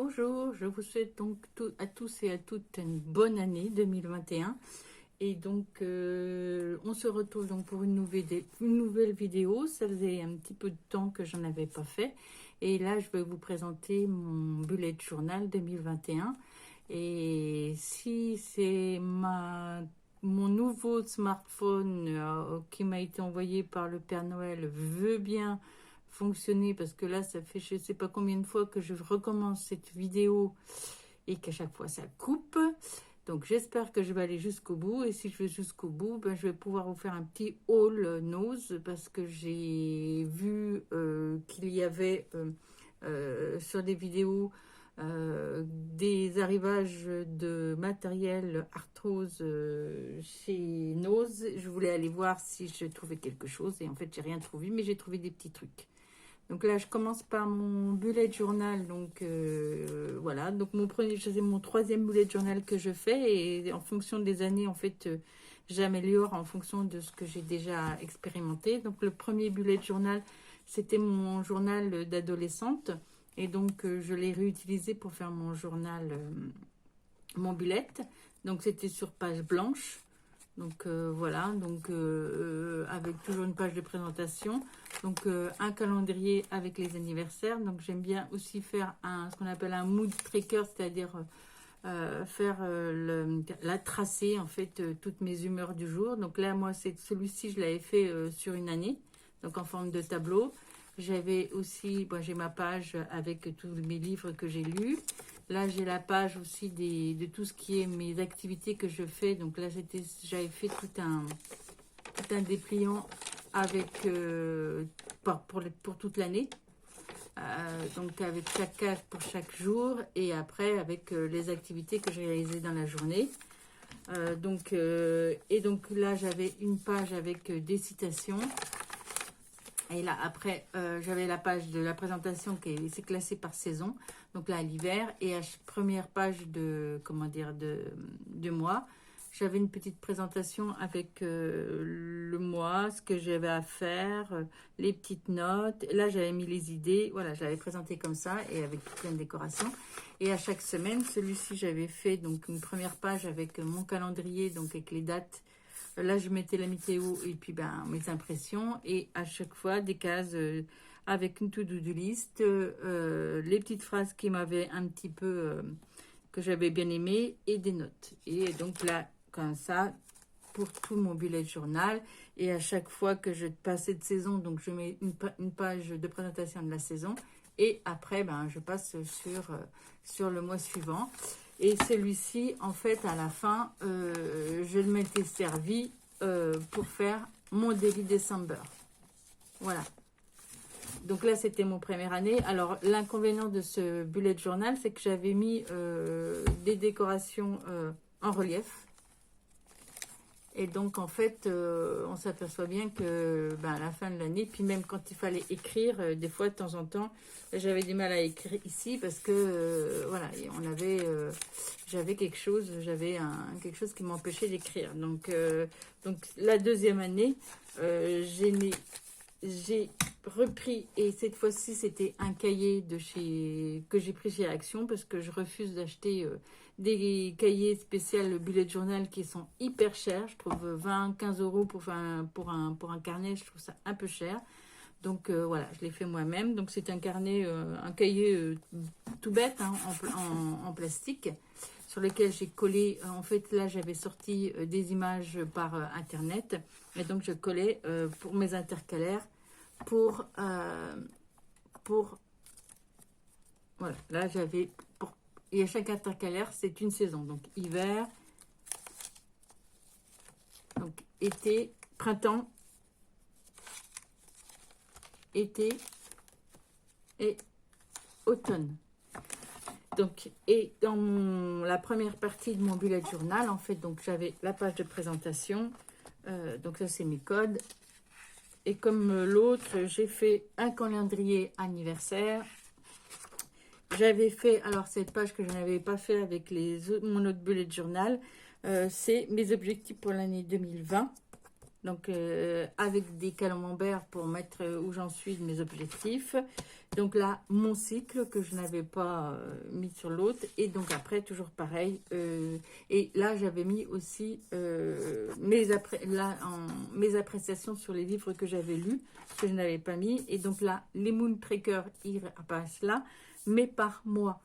Bonjour, je vous souhaite donc à tous et à toutes une bonne année 2021. Et donc, on se retrouve donc pour une nouvelle vidéo. Ça faisait un petit peu de temps que j'en avais pas fait. Et là, je vais vous présenter mon bullet journal 2021. Et si c'est mon nouveau smartphone qui m'a été envoyé par le Père Noël veut bien fonctionner, parce que là, ça fait je sais pas combien de fois que je recommence cette vidéo et qu'à chaque fois ça coupe. Donc j'espère que je vais aller jusqu'au bout, et si je vais jusqu'au bout, ben, je vais pouvoir vous faire un petit haul nose, parce que j'ai vu qu'il y avait sur des vidéos des arrivages de matériel arthrose chez Nose. Je voulais aller voir si je trouvais quelque chose, et en fait j'ai rien trouvé, mais j'ai trouvé des petits trucs. Donc là, je commence par mon bullet journal. Donc voilà, donc c'est mon troisième bullet journal que je fais, et en fonction des années, en fait, j'améliore en fonction de ce que j'ai déjà expérimenté. Donc le premier bullet journal, c'était mon journal d'adolescente, et donc je l'ai réutilisé pour faire mon journal, mon bullet. Donc c'était sur page blanche. Donc voilà, donc avec toujours une page de présentation, donc un calendrier avec les anniversaires. Donc j'aime bien aussi faire ce qu'on appelle un mood tracker, c'est-à-dire faire la tracer en fait toutes mes humeurs du jour. Donc là, moi, c'est celui-ci, je l'avais fait sur une année, donc en forme de tableau. J'avais aussi, j'ai ma page avec tous mes livres que j'ai lus. Là, j'ai la page aussi de tout ce qui est mes activités que je fais. Donc là, j'avais fait tout un dépliant avec pour toute l'année. Donc avec chaque case pour chaque jour, et après avec les activités que j'ai réalisées dans la journée. Et donc là, j'avais une page avec des citations. Et là, après, j'avais la page de la présentation c'est classé par saison. Donc là, l'hiver. Et à la première page du mois, j'avais une petite présentation avec le mois, ce que j'avais à faire, les petites notes. Et là, j'avais mis les idées. Voilà, je l'avais présenté comme ça, et avec plein de décorations. Et à chaque semaine, celui-ci, j'avais fait donc une première page avec mon calendrier, donc avec les dates. Là, je mettais la météo et puis mes impressions, et à chaque fois des cases avec une to-do list, les petites phrases qui m'avaient un petit peu, que j'avais bien aimé, et des notes. Et donc là, comme ça, pour tout mon bullet journal. Et à chaque fois que je passe cette saison, donc je mets une page de présentation de la saison, et après, je passe sur le mois suivant. Et celui-ci, en fait, à la fin, je m'étais servi pour faire mon Daily December. Voilà. Donc là, c'était mon première année. Alors, l'inconvénient de ce bullet journal, c'est que j'avais mis des décorations en relief. Et donc, en fait, on s'aperçoit bien que à la fin de l'année, puis même quand il fallait écrire, des fois, de temps en temps, j'avais du mal à écrire ici, parce que, voilà, j'avais quelque chose qui m'empêchait d'écrire. Donc, la deuxième année, j'ai repris, et cette fois-ci, c'était un cahier que j'ai pris chez Action, parce que je refuse d'acheter des cahiers spéciaux bullet journal qui sont hyper chers. Je trouve 20-15 euros pour un carnet, je trouve ça un peu cher. Donc voilà, je l'ai fait moi-même. Donc c'est un cahier tout bête, hein, en plastique, sur lequel j'ai collé, en fait là j'avais sorti des images par internet, et donc je collais pour mes intercalaires, voilà, là j'avais et à chaque intercalaire c'est une saison, donc hiver, donc été, printemps, été et automne. Donc, et dans la première partie de mon bullet journal, en fait, donc j'avais la page de présentation, donc ça c'est mes codes, et comme l'autre, j'ai fait un calendrier anniversaire. J'avais fait, alors cette page que je n'avais pas fait avec mon autre bullet journal, c'est mes objectifs pour l'année 2020. Donc, avec des camemberts pour mettre où j'en suis de mes objectifs. Donc là, mon cycle que je n'avais pas mis sur l'autre. Et donc après, toujours pareil. Et là, j'avais mis aussi mes appréciations sur les livres que j'avais lus, que je n'avais pas mis. Et donc là, les Moon Tracker, ils apparaissent là, mais par mois.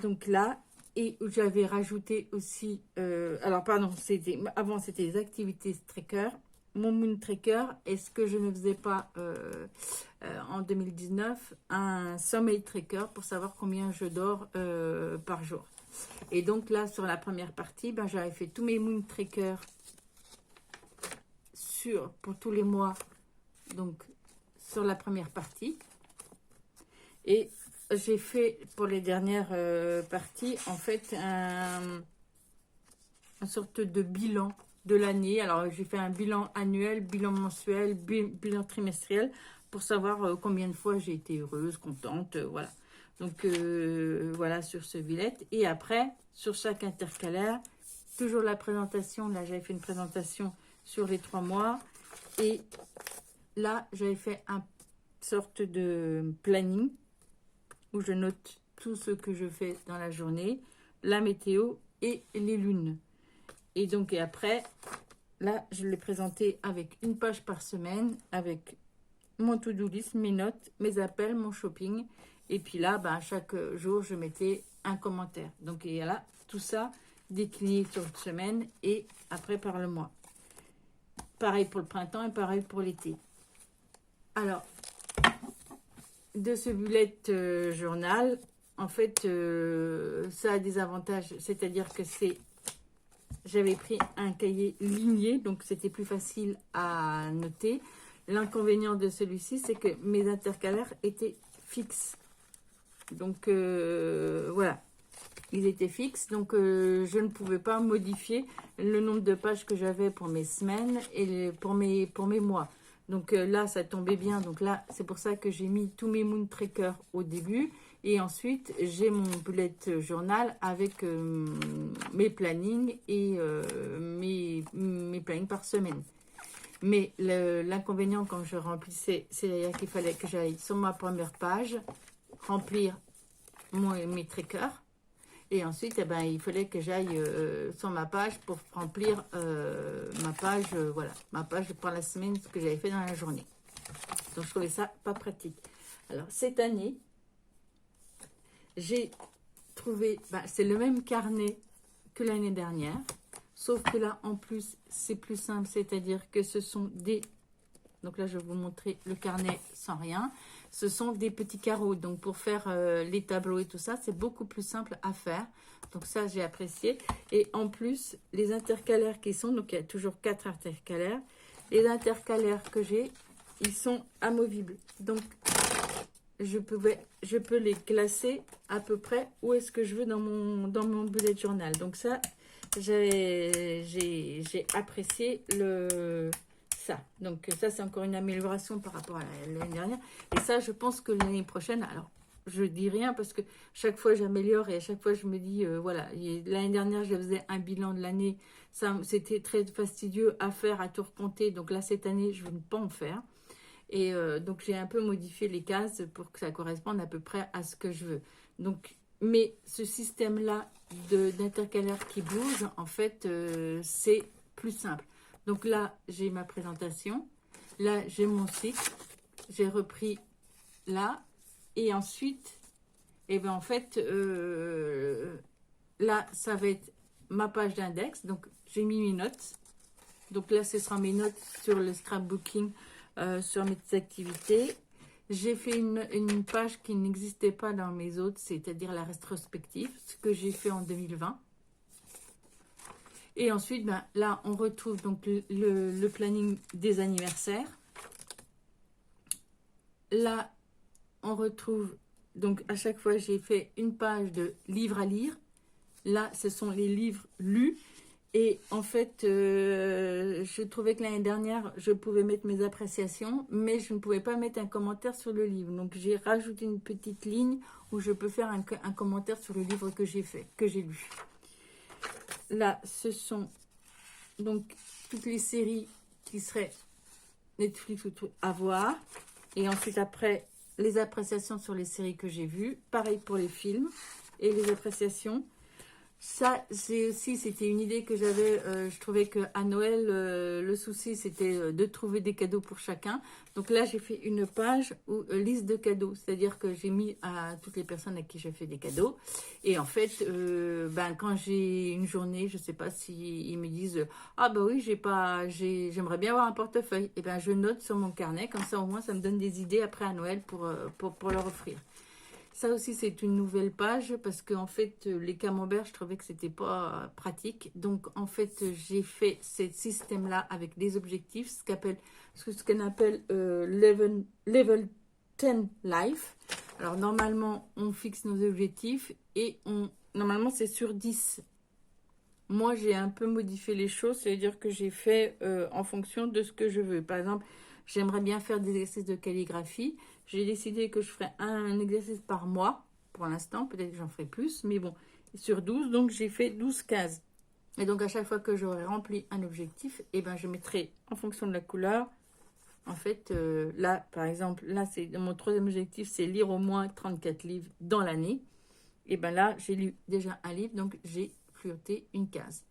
Donc là, et j'avais rajouté aussi, alors pardon, avant c'était les activités tracker, mon Moon Tracker, et ce que je ne faisais pas en 2019, un Sommeil Tracker pour savoir combien je dors par jour. Et donc là, sur la première partie, ben, j'avais fait tous mes Moon Tracker pour tous les mois, donc sur la première partie. Et j'ai fait pour les dernières parties, en fait, une sorte de bilan de l'année. Alors, j'ai fait un bilan annuel, bilan mensuel, bilan trimestriel, pour savoir combien de fois j'ai été heureuse, contente, voilà. Donc, voilà, sur ce billet. Et après, sur chaque intercalaire, toujours la présentation. Là, j'avais fait une présentation sur les 3 mois. Et là, j'avais fait une sorte de planning où je note tout ce que je fais dans la journée, la météo et les lunes. Et donc, et après, là, je l'ai présenté avec une page par semaine, avec mon to-do list, mes notes, mes appels, mon shopping. Et puis là, ben, chaque jour, je mettais un commentaire. Donc, et là, tout ça décliné sur une semaine et après par le mois. Pareil pour le printemps et pareil pour l'été. Alors, de ce bullet journal, en fait, ça a des avantages. C'est-à-dire que j'avais pris un cahier ligné, donc c'était plus facile à noter. L'inconvénient de celui-ci, c'est que mes intercalaires étaient fixes. Donc, voilà. Ils étaient fixes, donc je ne pouvais pas modifier le nombre de pages que j'avais pour mes semaines et pour mes mois. Donc là, ça tombait bien. Donc là, c'est pour ça que j'ai mis tous mes Moon Tracker au début. Et ensuite, j'ai mon bullet journal avec mes plannings et mes plannings par semaine. Mais l'inconvénient quand je remplissais, c'est qu'il fallait que j'aille sur ma première page, remplir mes trackers. Et ensuite, eh ben, il fallait que j'aille sur ma page pour remplir ma page, voilà, ma page pour la semaine, ce que j'avais fait dans la journée. Donc, je trouvais ça pas pratique. Alors, cette année, j'ai trouvé, c'est le même carnet que l'année dernière, sauf que là, en plus, c'est plus simple, c'est-à-dire que ce sont des... Donc là, je vais vous montrer le carnet sans rien. Ce sont des petits carreaux. Donc, pour faire les tableaux et tout ça, c'est beaucoup plus simple à faire. Donc, ça, j'ai apprécié. Et en plus, les intercalaires qui sont... Donc, il y a toujours 4 intercalaires. Les intercalaires que j'ai, ils sont amovibles. Donc, je peux les classer à peu près où est-ce que je veux dans mon bullet journal. Donc, ça, j'ai apprécié ça. Donc ça, c'est encore une amélioration par rapport à l'année dernière. Et ça, je pense que l'année prochaine, alors je dis rien parce que chaque fois j'améliore et à chaque fois je me dis, voilà, l'année dernière, je faisais un bilan de l'année. Ça, c'était très fastidieux à faire, à tout recompter. Donc là, cette année, je ne vais pas en faire. Et donc, j'ai un peu modifié les cases pour que ça corresponde à peu près à ce que je veux. Donc, mais ce système-là d'intercalaire qui bouge, en fait, c'est plus simple. Donc là, j'ai ma présentation. Là, j'ai mon cycle. J'ai repris là. Et ensuite, eh ben, en fait, là, ça va être ma page d'index. Donc, j'ai mis mes notes. Donc là, ce sera mes notes sur le scrapbooking, sur mes activités. J'ai fait une page qui n'existait pas dans mes autres, c'est-à-dire la rétrospective, ce que j'ai fait en 2020. Et ensuite, ben, là, on retrouve donc le planning des anniversaires. Là, on retrouve, donc à chaque fois, j'ai fait une page de livres à lire. Là, ce sont les livres lus. Et en fait, je trouvais que l'année dernière, je pouvais mettre mes appréciations, mais je ne pouvais pas mettre un commentaire sur le livre. Donc, j'ai rajouté une petite ligne où je peux faire un commentaire sur le livre que j'ai lu. Là, ce sont donc toutes les séries qui seraient Netflix ou tout à voir. Et ensuite, après, les appréciations sur les séries que j'ai vues. Pareil pour les films et les appréciations. Ça, c'était une idée que j'avais. Je trouvais qu'à Noël, le souci, c'était de trouver des cadeaux pour chacun. Donc là, j'ai fait une page où liste de cadeaux. C'est-à-dire que j'ai mis à toutes les personnes à qui j'ai fait des cadeaux. Et en fait, quand j'ai une journée, je ne sais pas si ils me disent ah bah oui, j'aimerais bien avoir un portefeuille. Et ben, je note sur mon carnet. Comme ça, au moins, ça me donne des idées après à Noël pour leur offrir. Ça aussi, c'est une nouvelle page parce que en fait, les camemberts, je trouvais que c'était pas pratique. Donc, en fait, j'ai fait ce système-là avec des objectifs, ce qu'on appelle level 10 life. Alors, normalement, on fixe nos objectifs et normalement, c'est sur 10. Moi, j'ai un peu modifié les choses, c'est-à-dire que j'ai fait en fonction de ce que je veux. Par exemple, j'aimerais bien faire des exercices de calligraphie. J'ai décidé que je ferais un exercice par mois, pour l'instant. Peut-être que j'en ferai plus, mais bon, sur 12. Donc, j'ai fait 12 cases. Et donc, à chaque fois que j'aurai rempli un objectif, eh ben, je mettrai en fonction de la couleur. En fait, là, par exemple, là, c'est mon troisième objectif, c'est lire au moins 34 livres dans l'année. Et bien là, j'ai lu déjà un livre, donc j'ai flirté une case.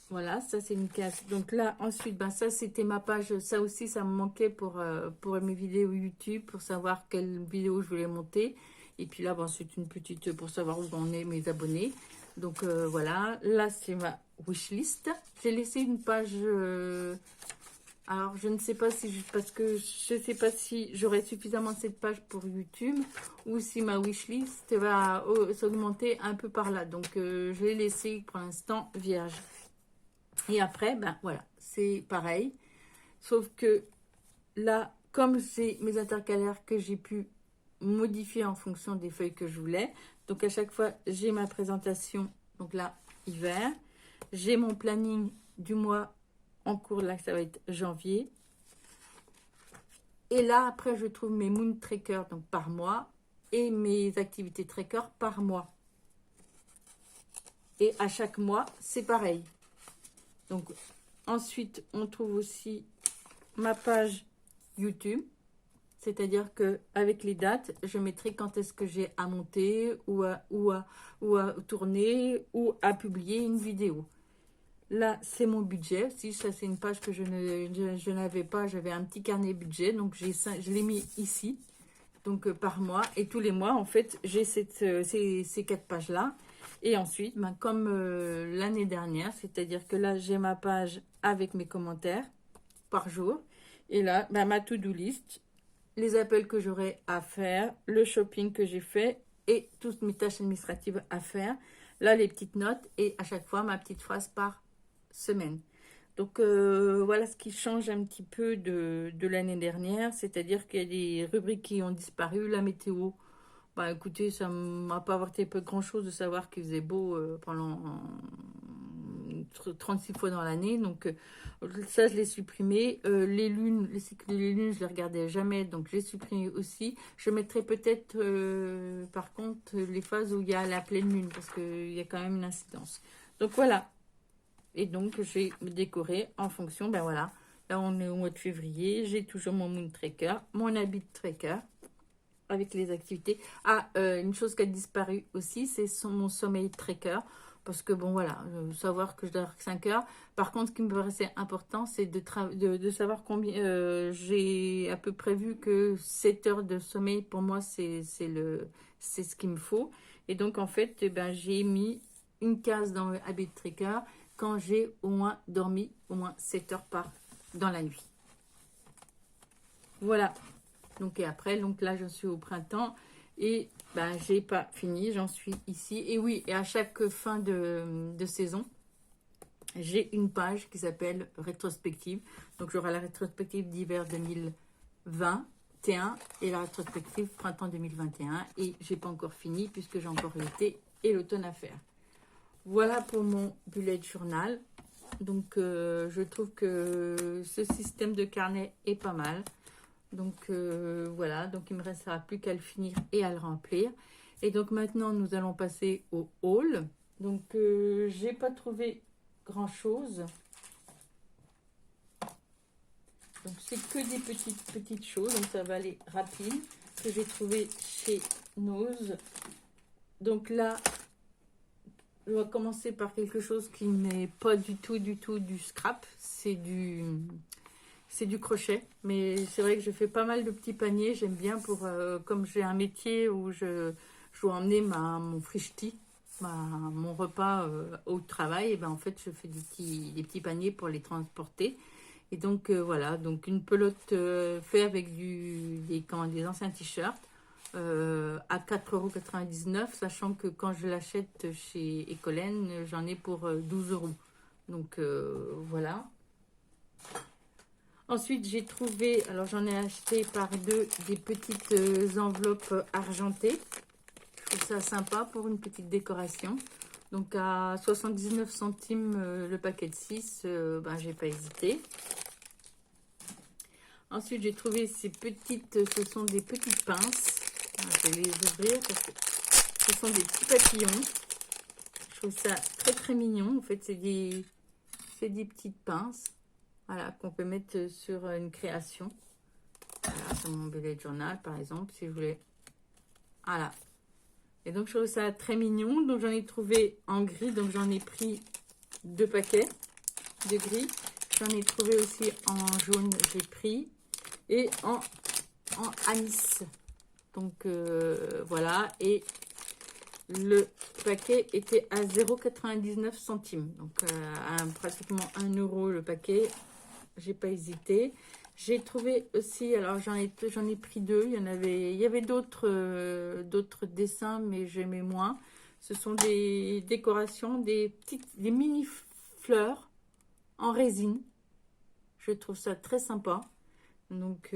Voilà, ça c'est une case. Donc là, ensuite, ça c'était ma page. Ça aussi, ça me manquait pour mes vidéos YouTube, pour savoir quelle vidéo je voulais monter. Et puis là, c'est une petite pour savoir où en est mes abonnés. Donc voilà, là c'est ma wishlist. J'ai laissé une page. Alors je ne sais pas parce que je ne sais pas si j'aurai suffisamment cette page pour YouTube ou si ma wishlist va s'augmenter un peu par là. Donc je l'ai laissé pour l'instant vierge. Et après, voilà, c'est pareil. Sauf que là, comme c'est mes intercalaires que j'ai pu modifier en fonction des feuilles que je voulais. Donc à chaque fois, j'ai ma présentation. Donc là, hiver. J'ai mon planning du mois en cours. Là, ça va être janvier. Et là, après, je trouve mes moon trackers donc par mois et mes activités trackers par mois. Et à chaque mois, c'est pareil. Donc, ensuite, on trouve aussi ma page YouTube. C'est-à-dire qu'avec les dates, je mettrai quand est-ce que j'ai à monter ou à tourner ou à publier une vidéo. Là, c'est mon budget. Si ça, c'est une page que je n'avais pas. J'avais un petit carnet budget. Donc, je l'ai mis ici. Donc, par mois. Et tous les mois, en fait, j'ai ces 4 pages-là. Et ensuite, comme l'année dernière, c'est-à-dire que là, j'ai ma page avec mes commentaires par jour. Et là, ma to-do list, les appels que j'aurai à faire, le shopping que j'ai fait et toutes mes tâches administratives à faire. Là, les petites notes et à chaque fois, ma petite phrase par semaine. Donc, voilà ce qui change un petit peu de l'année dernière. C'est-à-dire qu'il y a des rubriques qui ont disparu. La météo, écoutez, ça ne m'a pas apporté peu grand-chose de savoir qu'il faisait beau pendant 36 fois dans l'année. Donc, ça, je l'ai supprimé. Les lunes, les cycles des lunes, je ne les regardais jamais. Donc, j'ai supprimé aussi. Je mettrai peut-être, par contre, les phases où il y a la pleine lune parce qu'il y a quand même une incidence. Donc, voilà. Et donc, je vais me décorer en fonction. Voilà. Là, on est au mois de février. J'ai toujours mon moon tracker, mon habit tracker avec les activités. Une chose qui a disparu aussi, c'est mon sommeil tracker. Parce que, voilà, savoir que je dors 5 heures. Par contre, ce qui me paraissait important, c'est de savoir combien... j'ai à peu près vu que 7 heures de sommeil, pour moi, c'est ce qu'il me faut. Et donc, en fait, j'ai mis une case dans le habit tracker quand j'ai au moins dormi au moins 7 heures dans la nuit. Voilà. Donc, et après, là, je suis au printemps et j'ai pas fini, j'en suis ici. Et oui, et à chaque fin de saison, j'ai une page qui s'appelle rétrospective. Donc, j'aurai la rétrospective d'hiver 2021 et la rétrospective printemps 2021. Et j'ai pas encore fini puisque j'ai encore l'été et l'automne à faire. Voilà pour mon bullet journal. Donc, je trouve que ce système de carnet est pas mal. Donc, voilà. Donc, il ne me restera plus qu'à le finir et à le remplir. Et donc, maintenant, nous allons passer au haul. Donc, j'ai pas trouvé grand-chose. Donc c'est que des petites choses, donc ça va aller rapide, que j'ai trouvé chez Nose. Donc là, je vais commencer par quelque chose qui n'est pas du tout du scrap, c'est du crochet. Mais c'est vrai que je fais pas mal de petits paniers, j'aime bien pour, comme j'ai un métier où je dois emmener mon frichti, mon repas au travail, et ben en fait je fais des petits paniers pour les transporter. Et donc voilà, donc une pelote faite avec des anciens t-shirts à 4,99 €, sachant que quand je l'achète chez Ecolène, j'en ai pour 12 €. Donc voilà. Ensuite, j'ai trouvé, alors j'en ai acheté par deux, des petites enveloppes argentées. Je trouve ça sympa pour une petite décoration. Donc à 79 centimes le paquet de 6, ben, j'ai pas hésité. Ensuite, j'ai trouvé ces petites, ce sont des petites pinces. Je vais les ouvrir parce que ce sont des petits papillons. Je trouve ça très mignon. En fait, c'est des petites pinces, voilà, qu'on peut mettre sur une création. Voilà, sur mon bullet journal, par exemple, si je voulais. Voilà. Et donc, je trouve ça très mignon. Donc, j'en ai trouvé en gris. Donc, j'en ai pris 2 paquets de gris. J'en ai trouvé aussi en jaune, j'ai pris. Et en anis. Donc, voilà. Et le paquet était à 0,99 centimes. Donc, pratiquement 1 € le paquet. J'ai pas hésité. J'ai trouvé aussi, alors j'en ai pris 2. Il y avait d'autres dessins, mais j'aimais moins. Ce sont des décorations, des mini fleurs en résine. Je trouve ça très sympa. Donc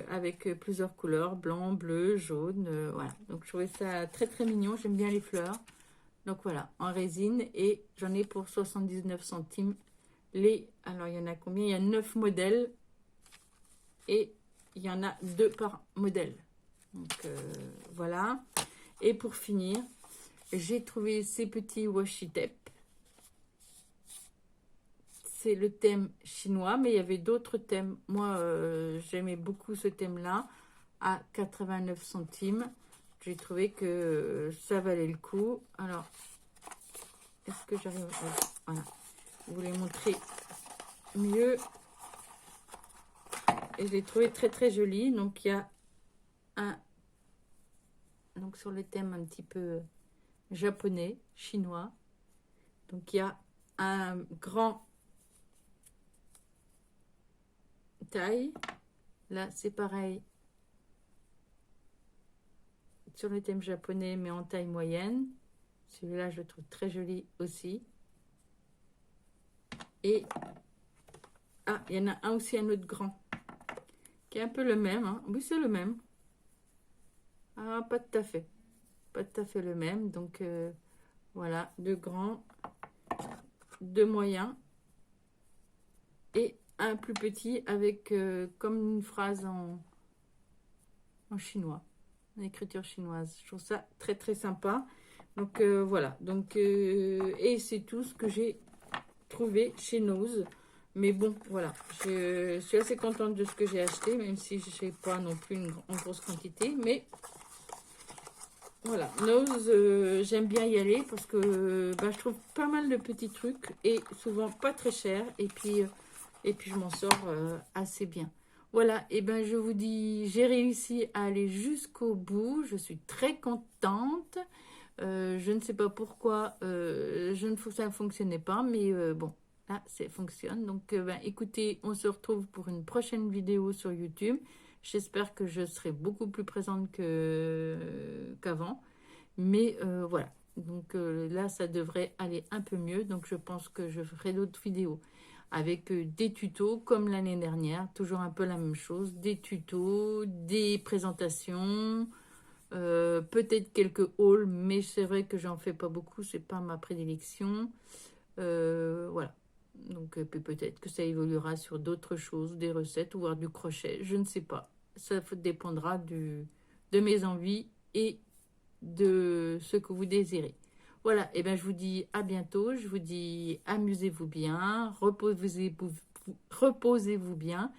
avec plusieurs couleurs, blanc, bleu, jaune, voilà. Donc je trouvais ça très mignon. J'aime bien les fleurs. Donc voilà, en résine, et j'en ai pour 79 centimes. Alors il y en a combien? Il y a 9 modèles. Et il y en a 2 par modèle. Donc voilà. Et pour finir, j'ai trouvé ces petits washi tape. C'est le thème chinois, mais il y avait d'autres thèmes. Moi, j'aimais beaucoup ce thème-là, à 89 centimes. J'ai trouvé que ça valait le coup. Alors, est-ce que j'arrive à... Voilà. Vous les montrer mieux. Et je l'ai trouvé très joli. Donc il y a donc sur le thème un petit peu japonais, chinois. Donc il y a un grand taille. Là c'est pareil sur le thème japonais, mais en taille moyenne. Celui-là je le trouve très joli aussi. Et il y en a aussi un autre grand qui est un peu le même, hein. Oui, c'est le même. Pas tout à fait. Pas tout à fait le même. Donc, voilà, 2 grands, 2 moyens et un plus petit avec comme une phrase en chinois, en écriture chinoise. Je trouve ça très sympa. Donc, voilà. Donc, et c'est tout ce que j'ai trouvé chez Nose. Mais bon, voilà, je suis assez contente de ce que j'ai acheté, même si je n'ai pas non plus en grosse quantité. Mais voilà, Nose, j'aime bien y aller parce que je trouve pas mal de petits trucs et souvent pas très cher. Et puis je m'en sors assez bien. Voilà, et ben je vous dis, j'ai réussi à aller jusqu'au bout. Je suis très contente. Je ne sais pas pourquoi ça ne fonctionnait pas, mais bon. Là, ça fonctionne. Donc, écoutez, on se retrouve pour une prochaine vidéo sur YouTube. J'espère que je serai beaucoup plus présente qu'avant. Mais voilà. Donc là, ça devrait aller un peu mieux. Donc, je pense que je ferai d'autres vidéos avec des tutos comme l'année dernière. Toujours un peu la même chose. Des tutos, des présentations, peut-être quelques hauls. Mais c'est vrai que j'en fais pas beaucoup. C'est pas ma prédilection. Voilà. Donc peut-être que ça évoluera sur d'autres choses, des recettes ou voire du crochet, je ne sais pas. Ça dépendra de mes envies et de ce que vous désirez. Voilà, et bien je vous dis à bientôt, je vous dis amusez-vous bien, reposez-vous bien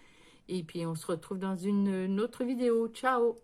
Et puis on se retrouve dans une autre vidéo. Ciao!